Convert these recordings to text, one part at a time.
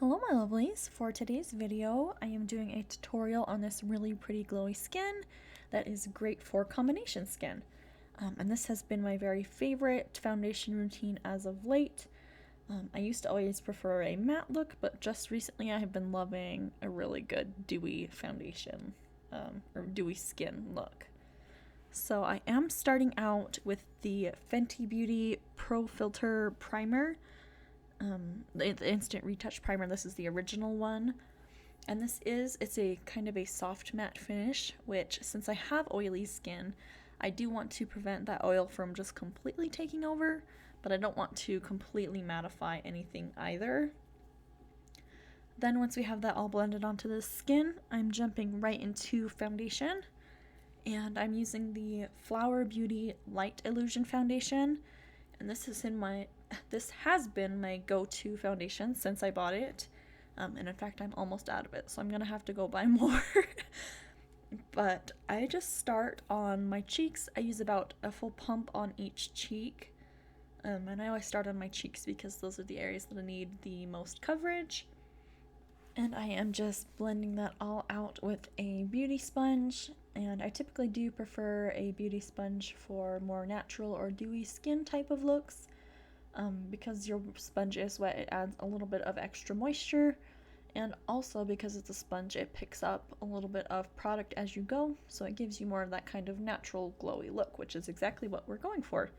Hello my lovelies, for today's video I am doing a tutorial on this really pretty glowy skin that is great for combination skin. And this has been my very favorite foundation routine as of late. I used to always prefer a matte look, but just recently I have been loving a really good dewy foundation, or dewy skin look. So I am starting out with the Fenty Beauty Pro Filt'r Primer. The Instant Retouch Primer. This is the original one. And it's a kind of a soft matte finish, which since I have oily skin, I do want to prevent that oil from just completely taking over, but I don't want to completely mattify anything either. Then once we have that all blended onto the skin, I'm jumping right into foundation. And I'm using the Flower Beauty Light Illusion Foundation. And this has been my go-to foundation since I bought it. And in fact, I'm almost out of it, so I'm gonna have to go buy more. But I just start on my cheeks. I use about a full pump on each cheek. And I always start on my cheeks because those are the areas that need the most coverage. And I am just blending that all out with a beauty sponge. And I typically do prefer a beauty sponge for more natural or dewy skin type of looks. Because your sponge is wet, it adds a little bit of extra moisture, and also because it's a sponge, it picks up a little bit of product as you go, so it gives you more of that kind of natural glowy look, which is exactly what we're going for.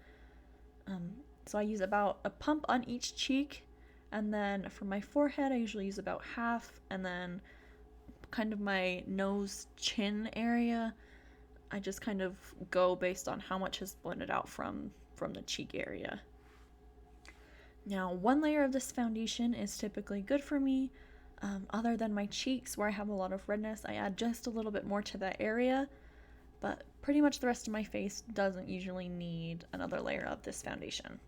So I use about a pump on each cheek, and then for my forehead I usually use about half, and then kind of my nose chin area I just kind of go based on how much is blended out from the cheek area. Now, one layer of this foundation is typically good for me. Other than my cheeks where I have a lot of redness, I add just a little bit more to that area, but pretty much the rest of my face doesn't usually need another layer of this foundation.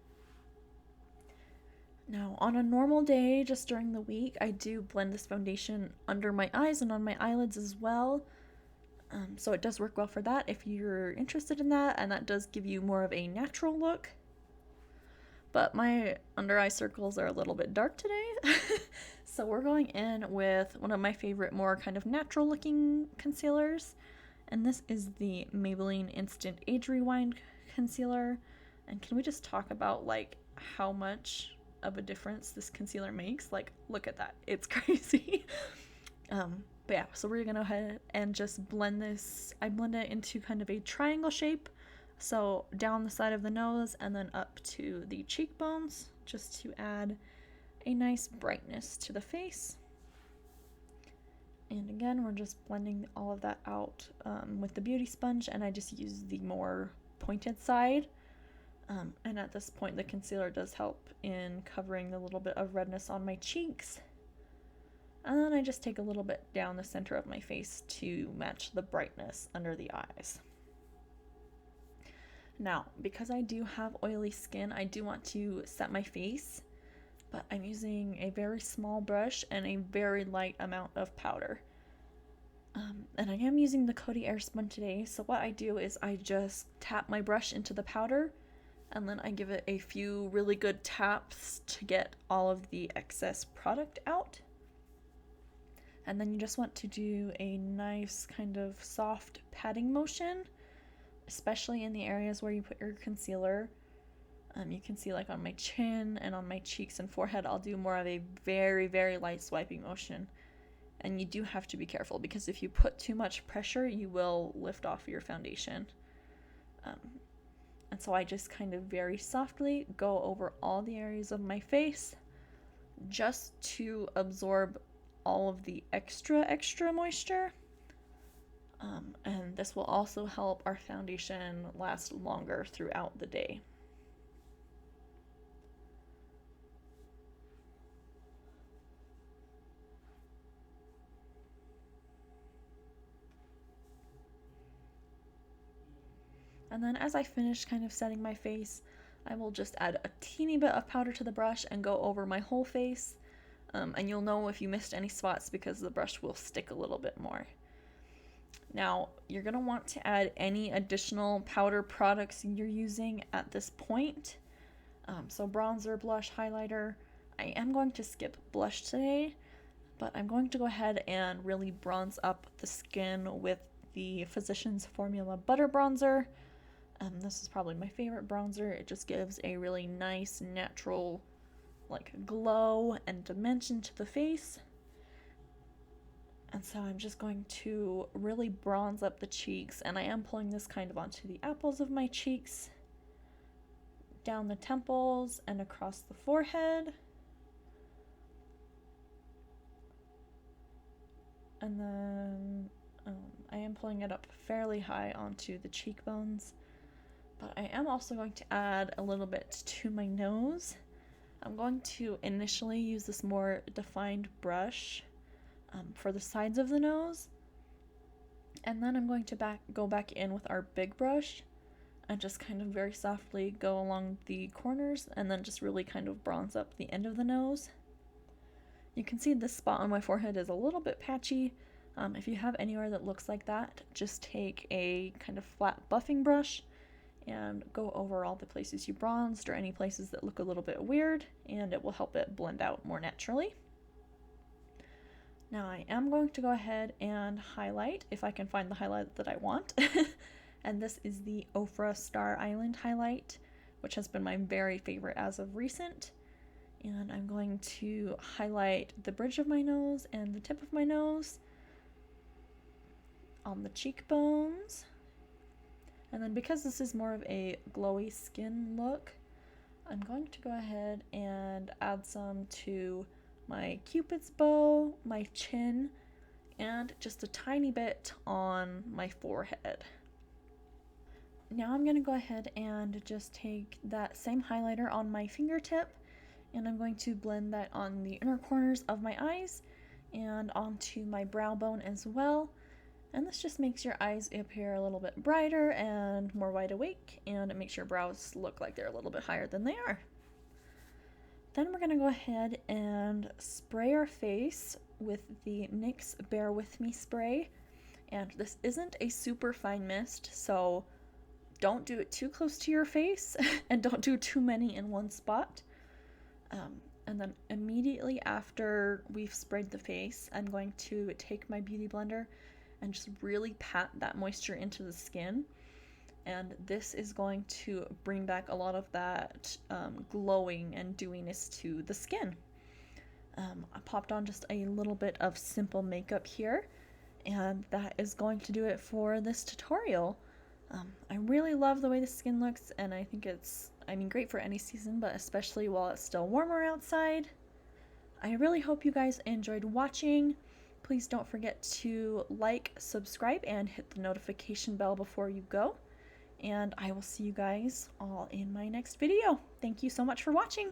Now, on a normal day, just during the week, I do blend this foundation under my eyes and on my eyelids as well. So it does work well for that if you're interested in that, and that does give you more of a natural look. But my under eye circles are a little bit dark today. So we're going in with one of my favorite more kind of natural looking concealers. And this is the Maybelline Instant Age Rewind Concealer. And can we just talk about like how much of a difference this concealer makes? Like, look at that. It's crazy. But yeah, so we're gonna go ahead and just blend this. I blend it into kind of a triangle shape. So down the side of the nose and then up to the cheekbones, just to add a nice brightness to the face. And again, we're just blending all of that out with the beauty sponge, and I just use the more pointed side. And at this point, the concealer does help in covering the little bit of redness on my cheeks. And then I just take a little bit down the center of my face to match the brightness under the eyes. Now, because I do have oily skin, I do want to set my face, but I'm using a very small brush and a very light amount of powder. And I am using the Coty Airspun today, so what I do is I just tap my brush into the powder, and then I give it a few really good taps to get all of the excess product out. And then you just want to do a nice kind of soft patting motion, especially in the areas where you put your concealer. You can see like on my chin and on my cheeks and forehead, I'll do more of a very, very light swiping motion. And you do have to be careful because if you put too much pressure, you will lift off your foundation. And so I just kind of very softly go over all the areas of my face just to absorb all of the extra moisture. And this will also help our foundation last longer throughout the day. And then as I finish kind of setting my face, I will just add a teeny bit of powder to the brush and go over my whole face. And you'll know if you missed any spots because the brush will stick a little bit more. Now, you're going to want to add any additional powder products you're using at this point. So bronzer, blush, highlighter. I am going to skip blush today but I'm going to go ahead and really bronze up the skin with the Physicians Formula Butter Bronzer. This is probably my favorite bronzer. It just gives a really nice, natural, like, glow and dimension to the face. And so I'm just going to really bronze up the cheeks, and I am pulling this kind of onto the apples of my cheeks, down the temples, and across the forehead. And then I am pulling it up fairly high onto the cheekbones. But I am also going to add a little bit to my nose. I'm going to initially use this more defined brush for the sides of the nose. And then I'm going to go back in with our big brush and just kind of very softly go along the corners and then just really kind of bronze up the end of the nose. You can see this spot on my forehead is a little bit patchy. If you have anywhere that looks like that, just take a kind of flat buffing brush and go over all the places you bronzed or any places that look a little bit weird, and it will help it blend out more naturally. Now I am going to go ahead and highlight, if I can find the highlight that I want. And this is the OFRA Star Island highlight, which has been my very favorite as of recent. And I'm going to highlight the bridge of my nose and the tip of my nose, on the cheekbones. And then because this is more of a glowy skin look, I'm going to go ahead and add some to my Cupid's bow, my chin, and just a tiny bit on my forehead. Now I'm going to go ahead and just take that same highlighter on my fingertip, and I'm going to blend that on the inner corners of my eyes and onto my brow bone as well. And this just makes your eyes appear a little bit brighter and more wide awake, and it makes your brows look like they're a little bit higher than they are. Then we're going to go ahead and spray our face with the NYX Bear With Me spray. And this isn't a super fine mist, so don't do it too close to your face and don't do too many in one spot. And then immediately after we've sprayed the face, I'm going to take my beauty blender and just really pat that moisture into the skin. And this is going to bring back a lot of that glowing and dewiness to the skin. I popped on just a little bit of simple makeup here, and that is going to do it for this tutorial. I really love the way the skin looks, and I think it's, great for any season, but especially while it's still warmer outside. I really hope you guys enjoyed watching. Please don't forget to like, subscribe, and hit the notification bell before you go. And I will see you guys all in my next video. Thank you so much for watching.